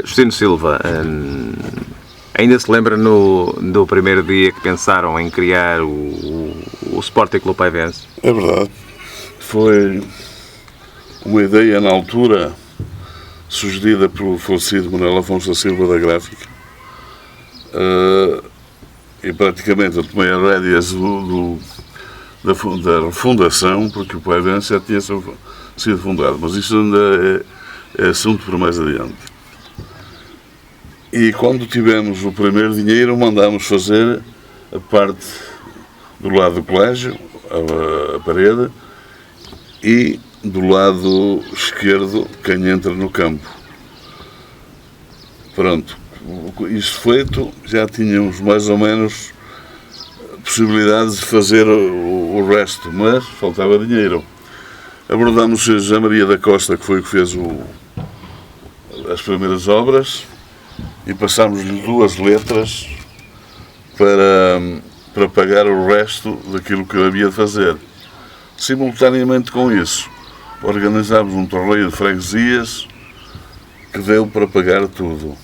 Justino Silva, ainda se lembra do primeiro dia que pensaram em criar o Sporting Clube Paivense? É verdade. Foi uma ideia na altura sugerida pelo falecido Manuel Afonso da Silva da Gráfica, e praticamente eu tomei as rédeas da fundação, porque o Paivense já tinha sido fundado, mas isso ainda é assunto para mais adiante. E quando tivemos o primeiro dinheiro, mandámos fazer a parte do lado do colégio, a parede, e do lado esquerdo, quem entra no campo. Pronto, isso feito, já tínhamos mais ou menos possibilidades de fazer o resto, mas faltava dinheiro. Abordámos o José Maria da Costa, que foi o que fez as primeiras obras, e passámos-lhe 2 letras para pagar o resto daquilo que havia de fazer. Simultaneamente com isso, organizámos um torneio de freguesias que deu para pagar tudo.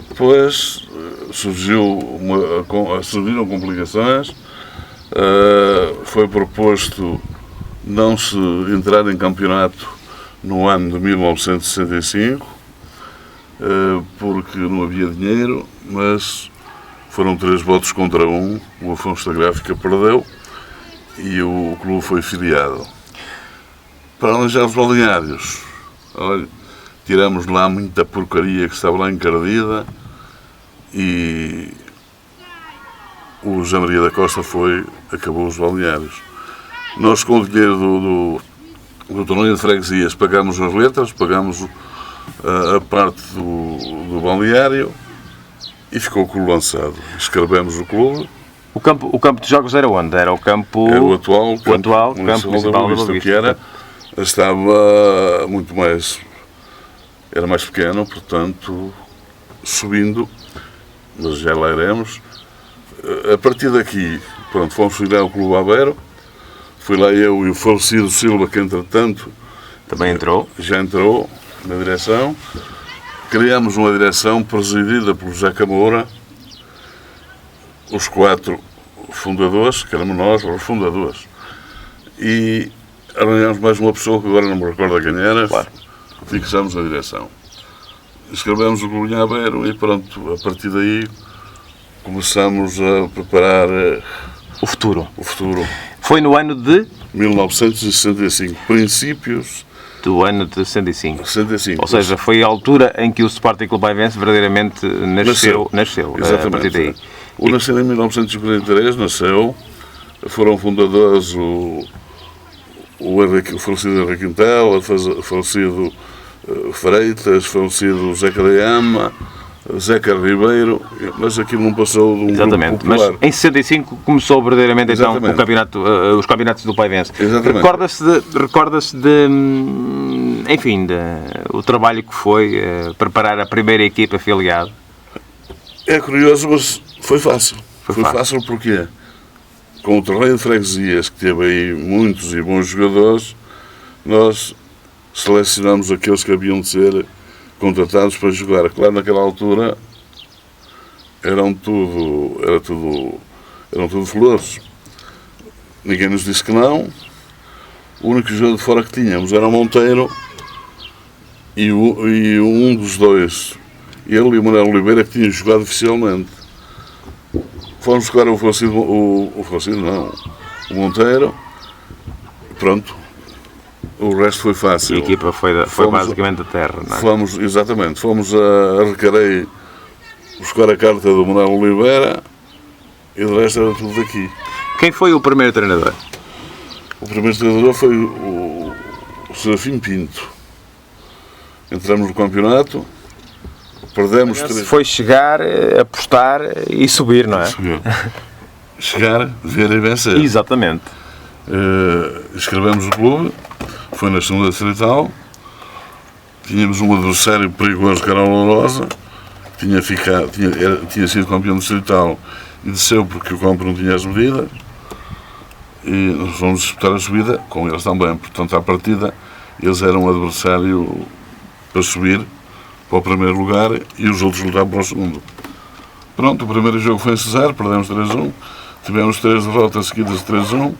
Depois surgiram complicações, foi proposto não se entrar em campeonato no ano de 1965, porque não havia dinheiro, mas foram 3 votos contra 1, o Afonso da Gráfica perdeu e o clube foi filiado. Para arranjar os balneários, olha, tiramos lá muita porcaria que estava lá encardida e o José Maria da Costa acabou os balneários. Nós, com o dinheiro do torneio de freguesias, pagámos as letras, pagámos a parte do balneário e ficou o clube lançado. Escrevemos o clube. O campo de jogos era onde? Era o campo... Era o atual campo municipal da Boa Vista. Que era, estava muito mais... Era mais pequeno, portanto, subindo, mas já lá iremos. A partir daqui, pronto, fomos filiar o Clube Aveiro. Fui lá eu e o falecido Silva, que entretanto... Também entrou? Já entrou na direção. Criámos uma direção presidida por José Camoura, os 4 fundadores, que éramos nós, os fundadores. E arranjámos mais uma pessoa, que agora não me recordo quem era, claro. Fixámos a direção. Escrevemos o Clube Aveiro e pronto, a partir daí começámos a preparar o futuro. Foi no ano de? 1965, princípios do ano de 65. 65. Ou seja, foi a altura em que o Sporting Clube Paivense verdadeiramente nasceu. Exatamente. A partir daí. O nasceu em 1943, foram fundadores o falecido Henrique Quintela, o falecido Freitas, falecido Zeca da Ama, Zeca Ribeiro, mas aquilo não passou de um Exatamente, grupo popular. Mas em 65 começou verdadeiramente então os campeonatos do Paivense. Recorda-se o trabalho que foi preparar a primeira equipa afiliada? É curioso, mas foi fácil. Foi fácil porque com o torneio de freguesias, que teve aí muitos e bons jogadores, nós selecionamos aqueles que haviam de ser contratados para jogar. Claro, naquela altura eram tudo flores. Ninguém nos disse que não. O único jogador de fora que tínhamos era o Monteiro e um dos dois, ele e o Manuel Oliveira, que tinham jogado oficialmente. Fomos jogar o Monteiro, pronto. O resto foi fácil. A equipa foi basicamente a terra, não é? Fomos a Recarei buscar a carta do Manuel Oliveira e o resto era tudo daqui. Quem foi o primeiro treinador? O primeiro treinador foi o Serafim Pinto. Entramos no campeonato, perdemos 3. Foi chegar, apostar e subir, não é? Chegar, ver e vencer. Exatamente. Escrevemos o clube. Foi na segunda distrital, tínhamos um adversário perigoso que era o Lourosa, tinha sido campeão distrital e desceu porque o campo não tinha as medidas, e nós fomos disputar a subida com eles também, portanto à partida eles eram um adversário para subir, para o primeiro lugar e os outros lutavam para o segundo. Pronto, o primeiro jogo foi em Cesário, perdemos 3-1, tivemos 3 derrotas seguidas de 3-1,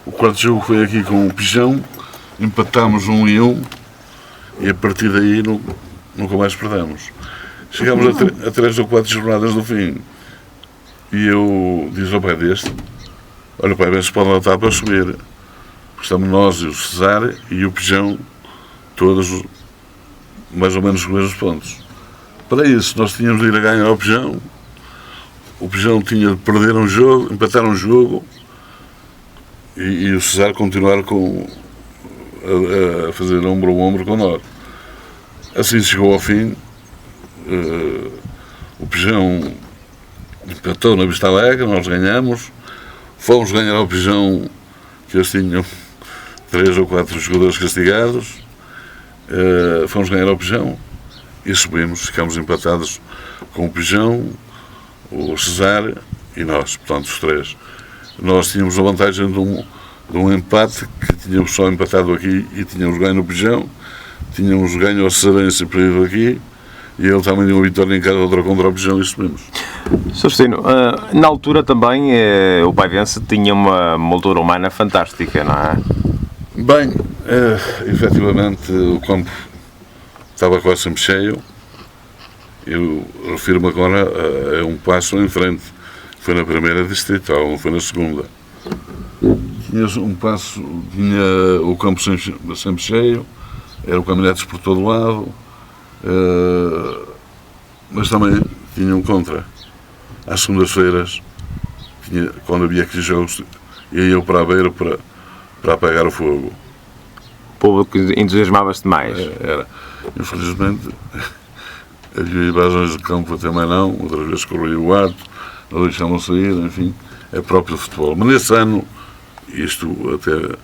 o quarto jogo foi aqui com o Pijão, empatámos 1-1 e a partir daí nunca mais perdemos. Chegámos a 3 ou 4 jornadas do fim e eu disse ao pai deste: olha pai, bem se pode lutar para subir, porque estamos nós e o Cesário e o Pijão todos mais ou menos com os mesmos pontos. Para isso nós tínhamos de ir a ganhar ao Pijão, o Pijão tinha de perder um jogo, empatar um jogo e o Cesário continuar a fazer ombro a ombro com nós. Assim chegou ao fim, o Pijão empatou na Vista Alegre, nós ganhamos, fomos ganhar ao Pijão, que eles tinham 3 ou 4 jogadores castigados, fomos ganhar ao Pijão e subimos, ficámos empatados com o Pijão, o Cesário e nós, portanto os 3. Nós tínhamos a vantagem de um empate, que tínhamos só empatado aqui e tínhamos ganho no Pijão, tínhamos ganho ao Cesarense e perdido aqui, e ele também deu uma vitória em casa, outra contra o Pijão e subimos. Sr. Justino, na altura também o Paivense tinha uma moldura humana fantástica, não é? Bem, efetivamente o campo estava quase sempre cheio. Eu refiro-me agora a um passo em frente. Foi na primeira distrital, não foi na segunda. Tinha um passo, tinha o campo sempre cheio, eram caminhonetes por todo lado, mas também tinha um contra. Às segundas-feiras, quando havia aqueles jogos, ia eu para a beira para apagar o fogo. O público entusiasmava-se demais. Era. Infelizmente, havia invasões de campo também não, outras vezes corria o ato, não deixavam sair, enfim, é próprio do futebol. Mas nesse ano, isto até,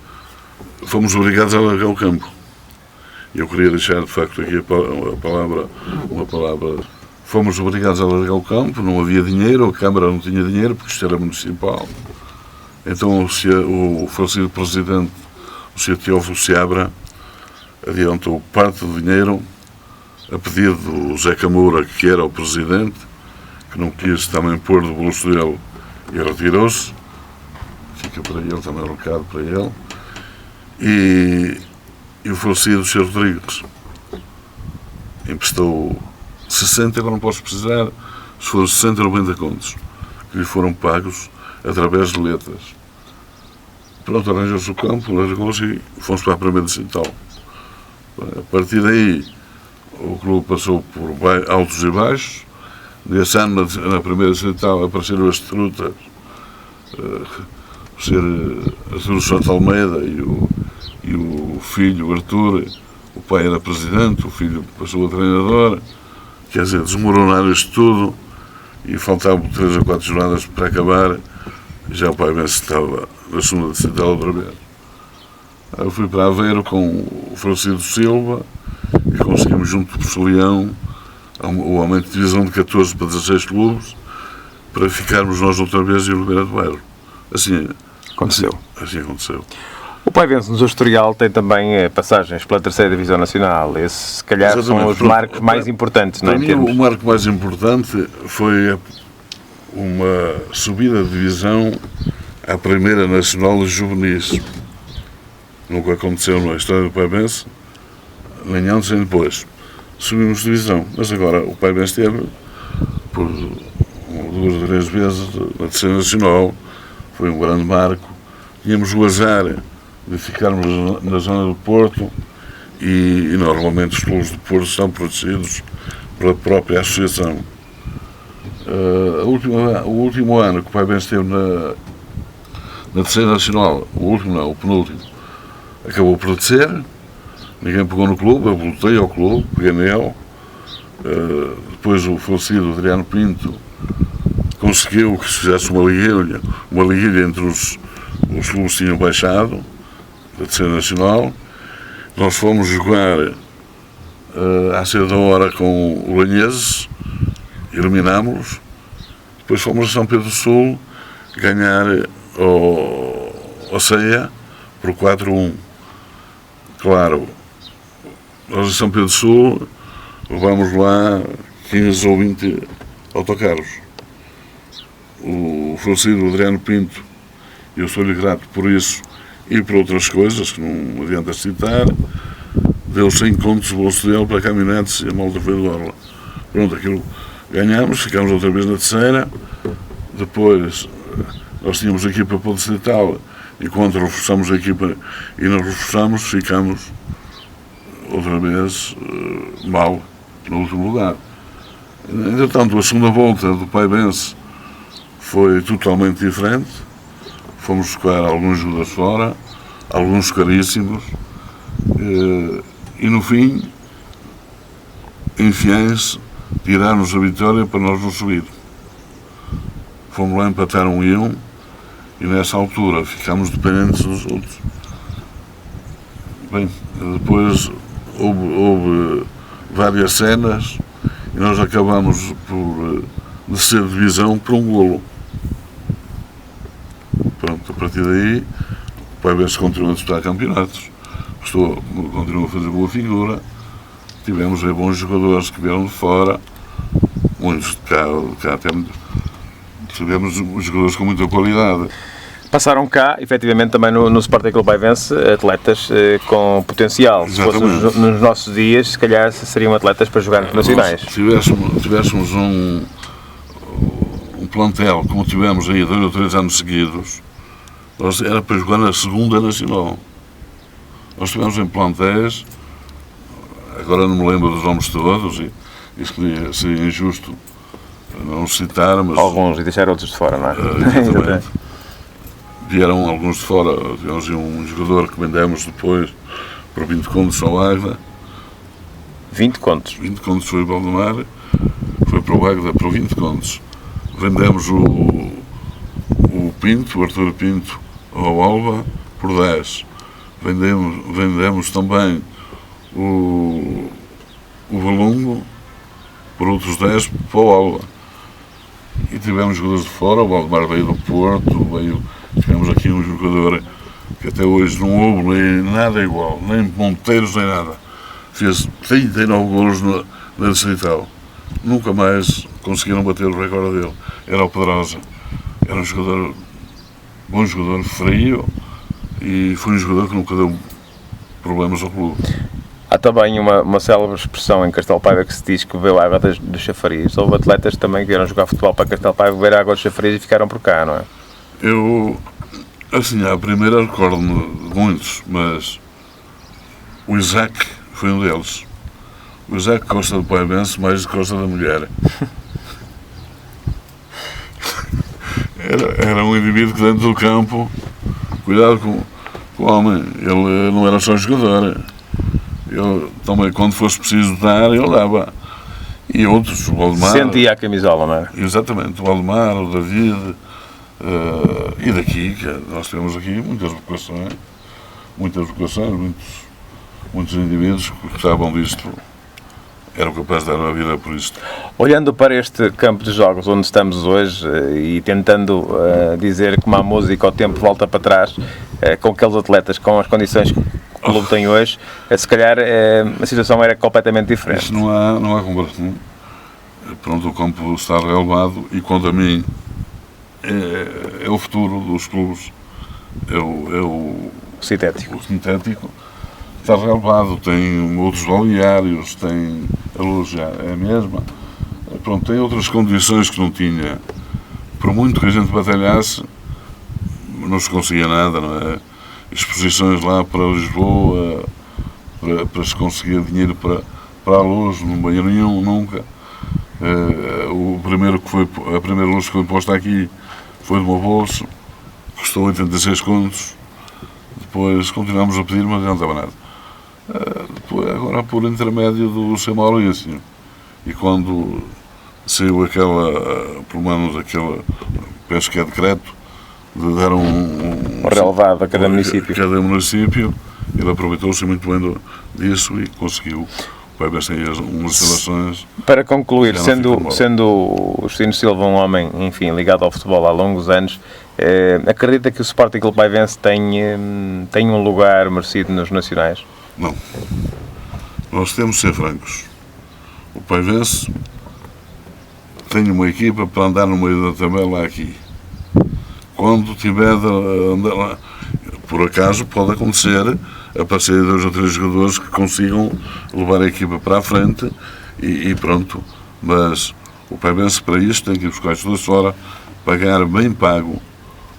fomos obrigados a largar o campo. Eu queria deixar, de facto, aqui uma palavra. Fomos obrigados a largar o campo, não havia dinheiro, a Câmara não tinha dinheiro, porque isto era municipal. Então o falecido presidente, o Sr. Teófilo Seabra, adiantou parte do dinheiro a pedido do Zé Camura, que era o presidente, que não quis também pôr do bolso dele e retirou-se. Fica para ele também um recado para ele. E o falecido Sr. Rodrigues emprestou 60, agora não posso precisar, se foram 60 ou 90 contos, que lhe foram pagos através de letras. Pronto, arranjou-se o campo, largou-se e fomos para a primeira distrital. A partir daí, o clube passou por altos e baixos. Nesse ano, na primeira distrital, apareceram as trutas, a Artur Santo Almeida e o filho, Artur. O pai era presidente, o filho passou a treinador. Quer dizer, desmoronaram isto tudo e faltavam 3 ou 4 jornadas para acabar. E já o Paivense estava na segunda distrital outra vez. Eu fui para Aveiro com o Francisco Silva e conseguimos, junto do Professor Leão, o aumento de divisão de 14 para 16 clubes, para ficarmos nós outra vez em Oliveira do Bairro. Assim aconteceu. O Paivense no Estoril tem também passagens pela terceira Divisão Nacional. Esses, se calhar, exatamente, são os marcos mais importantes, não é? Para mim, o marco mais importante foi uma subida de divisão à primeira Nacional de Juvenis. Nunca aconteceu na história do Paivense, nem antes nem depois. Subimos de divisão, mas agora o Paivense esteve por 2 ou 3 vezes na terceira Nacional. Foi um grande marco. Tínhamos o azar de ficarmos na zona do Porto e normalmente os clubes do Porto são protegidos pela própria associação. O último ano que o Paivense esteve na terceira Nacional, o penúltimo, acabou por descer, ninguém pegou no clube, eu voltei ao clube, peguei nele. Depois o falecido Adriano Pinto conseguiu que se fizesse uma liguilha entre os clubes que tinham baixado da terceira Nacional. Nós fomos jogar à cedo da hora com o Lanheses, eliminámos-los. Depois fomos a São Pedro do Sul ganhar ao Ceia por 4-1. Claro, nós em São Pedro do Sul levámos lá 15 ou 20 autocarros. O falecido Adriano Pinto, eu sou-lhe grato por isso e por outras coisas que não adianta citar, deu 100 contos do bolso dele para caminhonetes e a malta foi de borla. Pronto, aquilo ganhámos, ficámos outra vez na terceira. Depois nós tínhamos a equipa para o distrital, enquanto reforçamos a equipa e não reforçamos, ficámos outra vez mal no último lugar. Entretanto, a segunda volta do Paivense foi totalmente diferente. Fomos buscar alguns jogadores fora, alguns caríssimos, e no fim, em Fiães, tiraram-nos a vitória para nós não subir. Fomos lá empatar 1-1 e nessa altura ficámos dependentes dos outros. Bem, depois houve várias cenas e nós acabamos por descer de divisão por um golo. Pronto, a partir daí o Paivense continua a disputar campeonatos, continua a fazer boa figura. Tivemos aí bons jogadores que vieram de fora, muitos de cá tivemos jogadores com muita qualidade. Passaram cá, efetivamente, também no Sporting Clube Paivense, atletas com potencial. Se fossem nos nossos dias, se calhar seriam atletas para jogar internacionais. Se tivéssemos um plantel como tivemos aí 2 ou 3 anos seguidos, era para jogar na segunda nacional. Nós tivemos em plantéis, agora não me lembro dos nomes todos, e seria injusto não citar, mas... Alguns, e deixar outros de fora, não é? Exatamente. Vieram alguns de fora, tivemos um jogador que vendemos depois por 20 contos ao Águeda. 20 contos? 20 contos foi o Valdemar, foi para o Águeda por 20 contos. Vendemos o Pinto, o Arthur Pinto, ao Alba por 10. Vendemos também o Valongo por outros 10 para o Alba. E tivemos jogadores de fora, o Valdemar veio do Porto, tivemos aqui um jogador que até hoje não houve nada igual, nem ponteiros nem nada. Fez 39 golos na distrital. Nunca mais conseguiram bater o recorde dele. Era o Pedrosa. Era um bom jogador, frio, e foi um jogador que nunca deu problemas ao clube. Há também uma célebre expressão em Castelo Paiva que se diz que bebeu água do chafariz. Houve atletas também que vieram jogar futebol para Castelo Paiva, beber água do chafariz e ficaram por cá, não é? Eu, assim, à primeira recordo-me de muitos, mas o Isaac foi um deles. O Isaac gosta do Paivense mais do que gosta da mulher. Era um indivíduo que dentro do campo, cuidado com o homem, ele não era só jogador. Ele também, quando fosse preciso dar, ele dava. E outros, o Valdemar... Sentia a camisola, não é? Exatamente, o Valdemar, o David, e daqui, que nós temos aqui muitas vocações, muitos indivíduos que gostavam disto, eram capazes de dar a vida por isto. Olhando para este campo de jogos onde estamos hoje e tentando dizer como a música ao tempo volta para trás, com aqueles atletas, com as condições que o clube tem hoje, se calhar a situação era completamente diferente. Isso não há comparação. Pronto, o campo está relevado e, quanto a mim, é o futuro dos clubes. É o sintético. Está relevado, tem outros balneários, tem a luz já é a mesma. Pronto, tem outras condições que não tinha. Por muito que a gente batalhasse, não se conseguia nada, não é? Exposições lá para Lisboa, para se conseguir dinheiro para a luz, não veio nenhum, nunca. A primeira luz que foi posta aqui foi do meu bolso, custou 86 contos. Depois continuámos a pedir, mas não estava nada. Agora por intermédio do Sr. Maurício, e quando saiu pelo menos aquela, penso que é decreto, de dar um relevado a cada município, ele aproveitou-se muito bem disso e conseguiu. Vai ver sem umas instalações. Para concluir, sendo o Justino Silva um homem, enfim, ligado ao futebol há longos anos, acredita que o Sporting Clube Paivense tem um lugar merecido nos nacionais? Não. Nós temos de ser francos. O Paivense tem uma equipa para andar no meio da tabela aqui. Quando tiver de andar lá, por acaso pode acontecer aparecer 2 ou 3 jogadores que consigam levar a equipa para a frente e pronto. Mas o Paivense para isto tem que ir buscar os jogadores fora, pagar bem pago,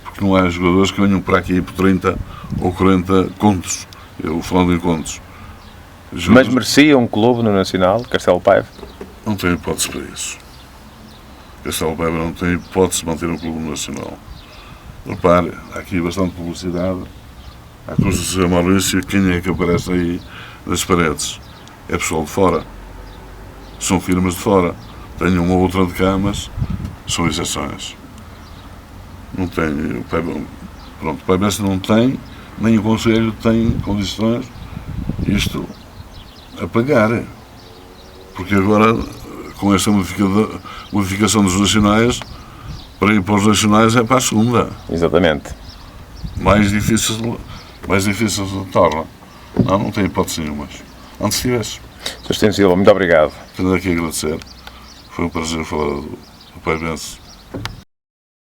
porque não há jogadores que venham para aqui por 30 ou 40 contos. Eu falando em contos. Mas merecia um clube no Nacional, Castelo Paiva? Não tem hipótese para isso. Castelo Paiva não tem hipótese de manter um clube nacional. Repare, há aqui bastante publicidade. À custa do Sr. Maurício, quem é que aparece aí nas paredes? É pessoal de fora. São firmas de fora. Tenho uma ou outra de cá, mas são exceções. Não tem. Pronto, o Paivense não tem, nem o Conselho tem condições isto a pagar. Porque agora, com esta modificação dos nacionais, para ir para os nacionais é para a segunda. Exatamente. Mais difícil se torna. Não tem hipótese nenhuma. Antes tivesse. Sr. Silva, muito obrigado. Tenho aqui a agradecer. Foi um prazer falar do Paivense.